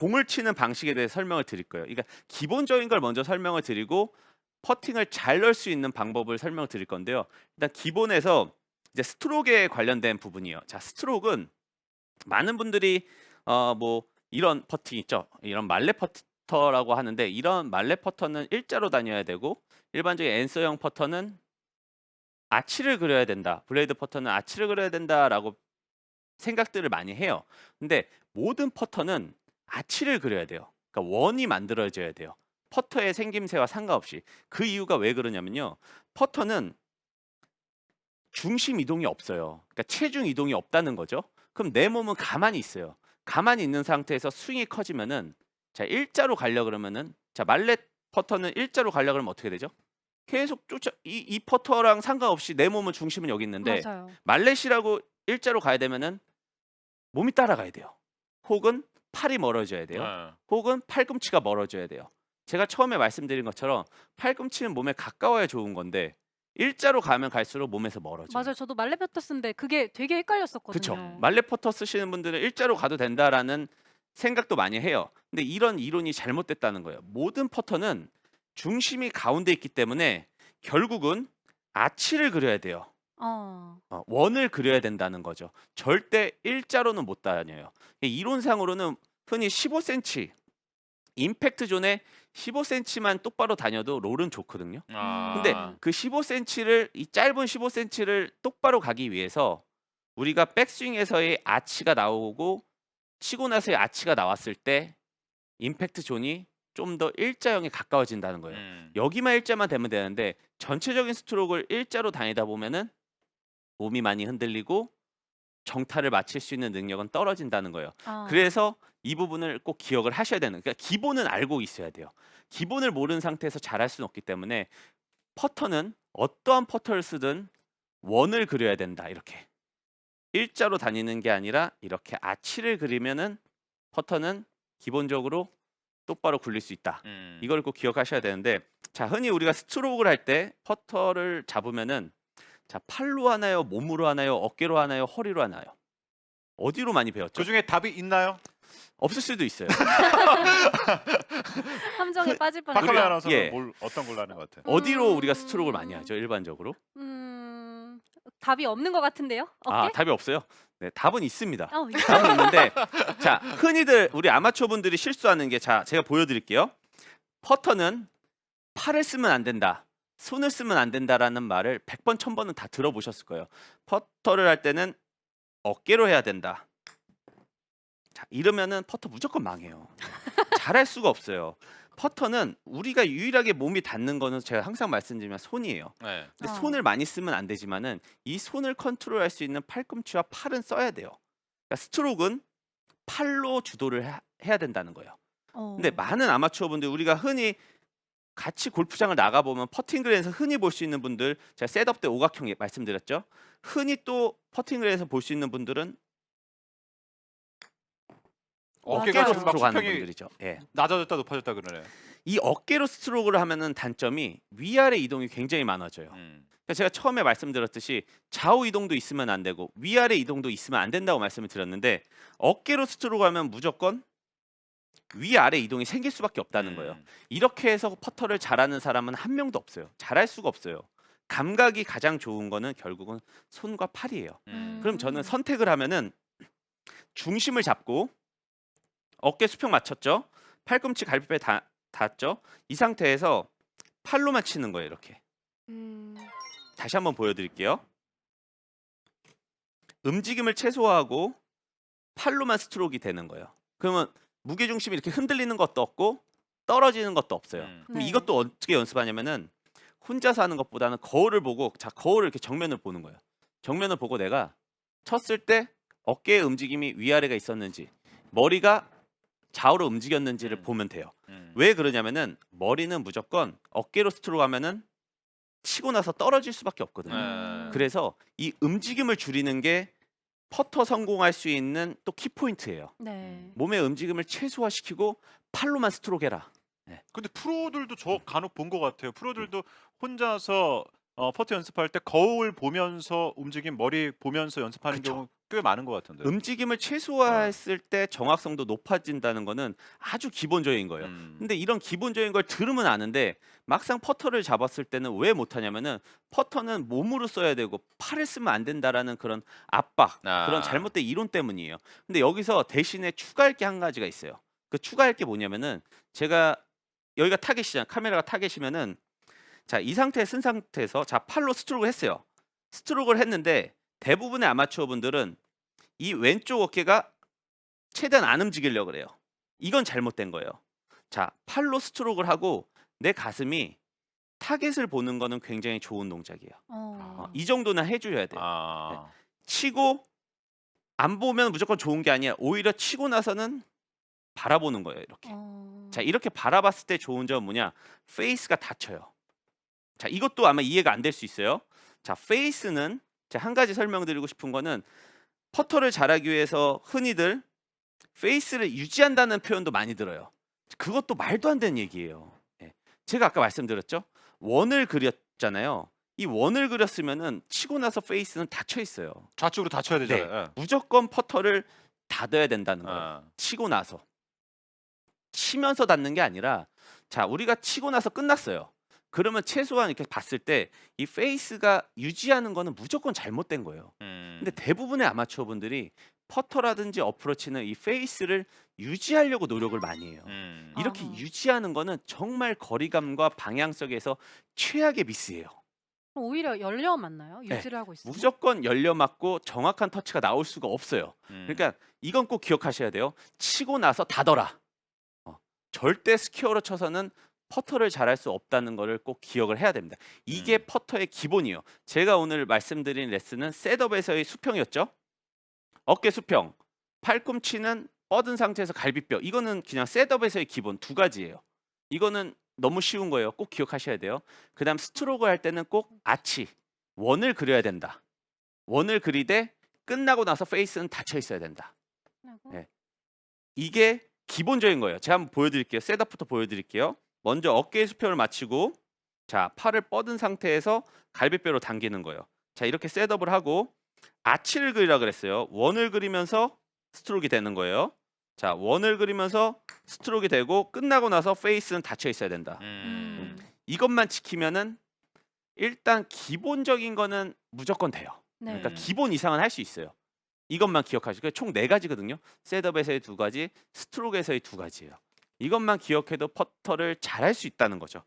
공을 치는 방식에 대해 설명을 드릴 거예요. 그러니까 기본적인 걸 먼저 설명을 드리고 퍼팅을 잘 넣을 수 있는 방법을 설명을 드릴 건데요. 일단 기본에서 이제 스트로크에 관련된 부분이에요. 자, 스트로크는 많은 분들이 뭐 이런 퍼팅 있죠. 이런 말레 퍼터라고 하는데 이런 말레 퍼터는 일자로 다녀야 되고 일반적인 앤서형 퍼터는 아치를 그려야 된다. 블레이드 퍼터는 아치를 그려야 된다라고 생각들을 많이 해요. 근데 모든 퍼터는 아치를 그려야 돼요. 그러니까 원이 만들어져야 돼요. 퍼터의 생김새와 상관없이. 그 이유가 왜 그러냐면요. 퍼터는 중심 이동이 없어요. 그러니까 체중 이동이 없다는 거죠. 그럼 내 몸은 가만히 있어요. 가만히 있는 상태에서 스윙이 커지면은 자, 일자로 가려 그러면은 자, 말렛 퍼터는 일자로 가려 그러면 어떻게 되죠? 계속 쫓아 이 퍼터랑 상관없이 내 몸은 중심은 여기 있는데 맞아요. 말렛이라고 일자로 가야 되면은 몸이 따라가야 돼요. 혹은 팔이 멀어져야 돼요. 네. 혹은 팔꿈치가 멀어져야 돼요. 제가 처음에 말씀드린 것처럼 팔꿈치는 몸에 가까워야 좋은 건데 일자로 가면 갈수록 몸에서 멀어져요. 맞아요. 저도 말레페터스인데 그게 되게 헷갈렸었거든요. 그쵸. 말레퍼터 쓰시는 분들은 일자로 가도 된다라는 생각도 많이 해요. 근데 이런 이론이 잘못됐다는 거예요. 모든 퍼터는 중심이 가운데 있기 때문에 결국은 아치를 그려야 돼요. 어. 원을 그려야 된다는 거죠. 절대 일자로는 못 다녀요. 이론상으로는 흔히 15cm 임팩트 존에 15cm만 똑바로 다녀도 롤은 좋거든요. 근데 아. 그 15cm를 이 짧은 15cm를 똑바로 가기 위해서 우리가 백스윙에서의 아치가 나오고 치고 나서의 아치가 나왔을 때 임팩트 존이 좀 더 일자형에 가까워진다는 거예요. 여기만 일자만 되면 되는데 전체적인 스트로크를 일자로 다니다 보면은 몸이 많이 흔들리고 정타를 맞힐 수 있는 능력은 떨어진다는 거예요. 아. 그래서 이 부분을 꼭 기억을 하셔야 되는 그러니까 기본은 알고 있어야 돼요. 기본을 모르는 상태에서 잘할 수는 없기 때문에 퍼터는 어떠한 퍼터를 쓰든 원을 그려야 된다. 이렇게. 일자로 다니는 게 아니라 이렇게 아치를 그리면은 퍼터는 기본적으로 똑바로 굴릴 수 있다. 이걸 꼭 기억하셔야 되는데 자, 흔히 우리가 스트로크를 할 때 퍼터를 잡으면은 자, 팔로 하나요? 몸으로 하나요? 어깨로 하나요? 허리로 하나요? 어디로 많이 배웠죠? 그중에 답이 있나요? 없을 수도 있어요. 함정에 빠질 박하미 뻔했어요. 아나운서는 예. 어떤 걸로 하는 것 같아요? 어디로 우리가 스트로크를 많이 하죠, 일반적으로? 음. 답이 없는 것 같은데요? 아, 어깨? 답이 없어요? 네, 답은 있습니다. 있어요? 답은 있는데 자, 흔히들 우리 아마추어 분들이 실수하는 게 자, 제가 보여 드릴게요. 퍼터는 팔을 쓰면 안 된다. 손을 쓰면 안 된다라는 말을 100번 1000번은 다 들어보셨을 거예요. 퍼터를 할 때는 어깨로 해야 된다. 자, 이러면은 퍼터 무조건 망해요. 잘할 수가 없어요. 퍼터는 우리가 유일하게 몸이 닿는 거는 제가 항상 말씀드리면 손이에요. 네. 근데 어. 손을 많이 쓰면 안 되지만은 이 손을 컨트롤할 수 있는 팔꿈치와 팔은 써야 돼요. 그러니까 스트로크는 팔로 주도를 해야 된다는 거예요. 근데 어. 많은 아마추어 분들 우리가 흔히 같이 골프장을 나가 보면 퍼팅 그린에서 흔히 볼 수 있는 분들 제가 셋업 때 오각형 말씀드렸죠. 흔히 또 퍼팅 그린에서 볼 수 있는 분들은 어깨가 어깨로 지금 막 스트로크 하는 수평이 분들이죠. 예. 낮아졌다 높아졌다 그러네. 이 어깨로 스트로크를 하면은 단점이 위아래 이동이 굉장히 많아져요. 그러니까 제가 처음에 말씀드렸듯이 좌우 이동도 있으면 안 되고 위아래 이동도 있으면 안 된다고 말씀을 드렸는데 어깨로 스트로크 하면 무조건 위아래 이동이 생길 수밖에 없다는 거예요. 이렇게 해서 퍼터를 잘하는 사람은 한 명도 없어요. 잘할 수가 없어요. 감각이 가장 좋은 거는 결국은 손과 팔이에요. 그럼 저는 선택을 하면은 중심을 잡고 어깨 수평 맞췄죠? 팔꿈치 갈비뼈에 닿았죠? 이 상태에서 팔로만 치는 거예요, 이렇게. 음. 다시 한번 보여드릴게요. 움직임을 최소화하고 팔로만 스트로크가 되는 거예요. 그러면 무게중심이 이렇게 흔들리는 것도 없고 떨어지는 것도 없어요. 그럼 네. 이것도 어떻게 연습하냐면은 혼자서 하는 것보다는 거울을 보고 자, 거울을 이렇게 정면을 보는 거예요. 정면을 보고 내가 쳤을 때 어깨의 움직임이 위아래가 있었는지 머리가 좌우로 움직였는지를 보면 돼요. 왜 그러냐면은 머리는 무조건 어깨로 스트로크 하면은 치고 나서 떨어질 수밖에 없거든요. 그래서 이 움직임을 줄이는 게 퍼터 성공할 수 있는 또 키포인트예요. 네. 몸의 움직임을 최소화시키고 팔로만 스트로크 해라. 근데 프로들도 저 간혹 본 것 같아요. 프로들도 혼자서 퍼트 연습할 때 거울 보면서 움직임 머리 보면서 연습하는 그쵸. 경우 꽤 많은 것 같은데. 움직임을 최소화했을 때 정확성도 높아진다는 거는 아주 기본적인 거예요. 근데 이런 기본적인 걸 들으면 아는데 막상 퍼터를 잡았을 때는 왜 못하냐면은 퍼터는 몸으로 써야 되고 팔을 쓰면 안 된다라는 그런 압박, 그런 아. 잘못된 이론 때문이에요. 근데 여기서 대신에 추가할 게 한 가지가 있어요. 그 추가할 게 뭐냐면은 제가 여기가 타겟이잖아요. 카메라가 타겟이면은 자, 이 상태에 쓴 상태에서 자, 팔로 스트로크를 했어요. 스트로크를 했는데 대부분의 아마추어 분들은 이 왼쪽 어깨가 최대한 안 움직이려고 그래요. 이건 잘못된 거예요. 자, 팔로 스트로크를 하고 내 가슴이 타겟을 보는 거는 굉장히 좋은 동작이에요. 이 정도는 해 줘야 돼요. 아. 치고 안 보면 무조건 좋은 게 아니야. 오히려 치고 나서는 바라보는 거예요, 이렇게. 자, 이렇게 바라봤을 때 좋은 점은 뭐냐? 페이스가 닫혀요. 자, 이것도 아마 이해가 안 될 수 있어요. 자, 페이스는 제가 한 가지 설명드리고 싶은 거는 퍼터를 잘하기 위해서 흔히들 페이스를 유지한다는 표현도 많이 들어요. 그것도 말도 안 되는 얘기예요. 예. 제가 아까 말씀드렸죠. 원을 그렸잖아요. 이 원을 그렸으면은 치고 나서 페이스는 닫혀 있어요. 좌측으로 닫혀야 되잖아요. 예. 무조건 퍼터를 닫아야 된다는 거예요. 아. 치고 나서. 치면서 닫는 게 아니라 자, 우리가 치고 나서 끝났어요. 그러면 최소한 이렇게 봤을 때 이 페이스가 유지하는 거는 무조건 잘못된 거예요. 근데 대부분의 아마추어 분들이 퍼터라든지 어프로치는 이 페이스를 유지하려고 노력을 많이 해요. 이렇게 아하. 유지하는 거는 정말 거리감과 방향성에서 최악의 미스예요. 오히려 열려 맞나요? 네. 유지를 하고 있으면? 무조건 열려 맞고 정확한 터치가 나올 수가 없어요. 음. 그러니까 이건 꼭 기억하셔야 돼요. 치고 나서 닫아라. 절대 스퀘어로 쳐서는 퍼터를 잘할 수 없다는 거를 꼭 기억을 해야 됩니다. 이게 퍼터의 기본이에요. 제가 오늘 말씀드린 레슨은 셋업에서의 수평이었죠. 어깨 수평, 팔꿈치는 뻗은 상태에서 갈비뼈. 이거는 그냥 셋업에서의 기본 두 가지예요. 이거는 너무 쉬운 거예요. 꼭 기억하셔야 돼요. 그다음 스트로크 할 때는 꼭 아치, 원을 그려야 된다. 원을 그리되 끝나고 나서 페이스는 닫혀 있어야 된다. 하고. 네. 이게 기본적인 거예요. 제가 한번 보여드릴게요. 셋업부터 보여드릴게요. 먼저 어깨의 수평을 맞추고 자, 팔을 뻗은 상태에서 갈비뼈로 당기는 거예요. 자, 이렇게 셋업을 하고 아치를 그리라 그랬어요. 원을 그리면서 스트로크가 되는 거예요. 자, 원을 그리면서 스트로크가 되고 끝나고 나서 페이스는 닫혀 있어야 된다. 이것만 지키면은 일단 기본적인 거는 무조건 돼요. 네. 그러니까 기본 이상은 할 수 있어요. 이것만 기억하시고 총 4가지거든요. 셋업에서의 2가지, 스트로크에서의 2가지예요. 이것만 기억해도 퍼터를 잘할 수 있다는 거죠.